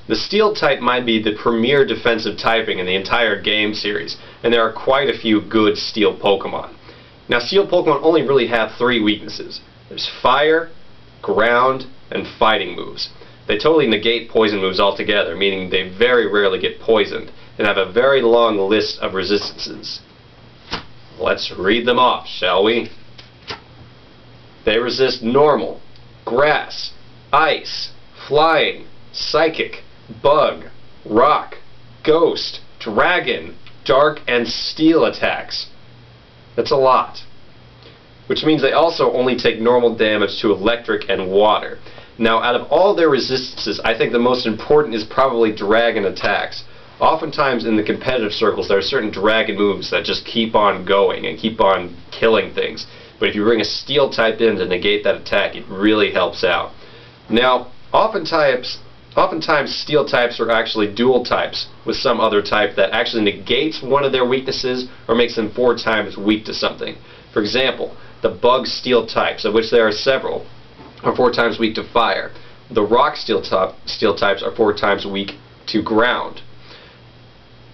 The Steel type might be the premier defensive typing in the entire game series, and there are quite a few good Steel Pokemon. Now, Steel Pokemon only really have 3 weaknesses. There's Fire, Ground, and Fighting moves. They totally negate poison moves altogether, meaning they very rarely get poisoned, and have a very long list of resistances. Let's read them off, shall we? They resist Normal, Grass, Ice, Flying, Psychic, Bug, Rock, Ghost, Dragon, Dark, and Steel attacks. That's a lot. Which means they also only take normal damage to Electric and Water. Now, out of all their resistances, I think the most important is probably Dragon attacks. Oftentimes in the competitive circles, there are certain Dragon moves that just keep on going and keep on killing things. But if you bring a Steel type in to negate that attack, it really helps out. Now, oftentimes Steel types are actually dual types with some other type that actually negates one of their weaknesses or makes them 4 times weak to something. For example, the Bug Steel types, of which there are several, are 4 times weak to Fire. The Rock Steel types are 4 times weak to Ground.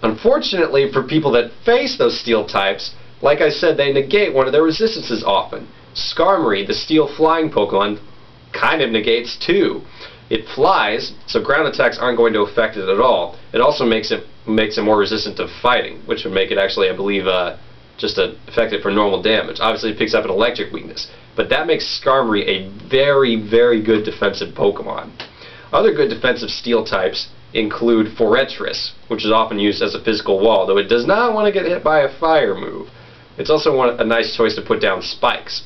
Unfortunately, for people that face those Steel types, like I said, they negate one of their resistances often. Skarmory, the Steel Flying Pokemon, kind of negates 2. It flies, so ground attacks aren't going to affect it at all. It also makes it more resistant to fighting, which would make it actually, I believe, just effective for normal damage. Obviously, it picks up an electric weakness, but that makes Skarmory a very, very good defensive Pokemon. Other good defensive Steel types include Forretress, which is often used as a physical wall, though it does not want to get hit by a fire move. It's also a nice choice to put down spikes.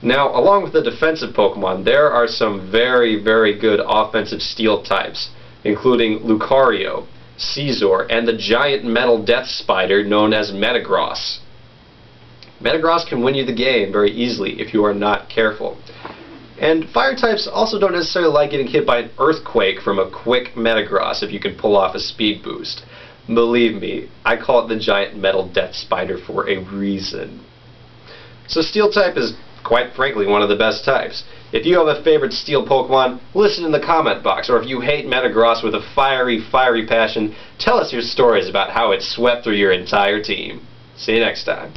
Now, along with the defensive Pokemon, there are some very, very good offensive Steel types, including Lucario, Scizor, and the giant metal death spider known as Metagross. Metagross can win you the game very easily if you are not careful. And Fire types also don't necessarily like getting hit by an Earthquake from a quick Metagross if you can pull off a speed boost. Believe me, I call it the giant metal death spider for a reason. So Steel type is, quite frankly, one of the best types. If you have a favorite Steel Pokemon, listen in the comment box, or if you hate Metagross with a fiery passion, tell us your stories about how it swept through your entire team. See you next time.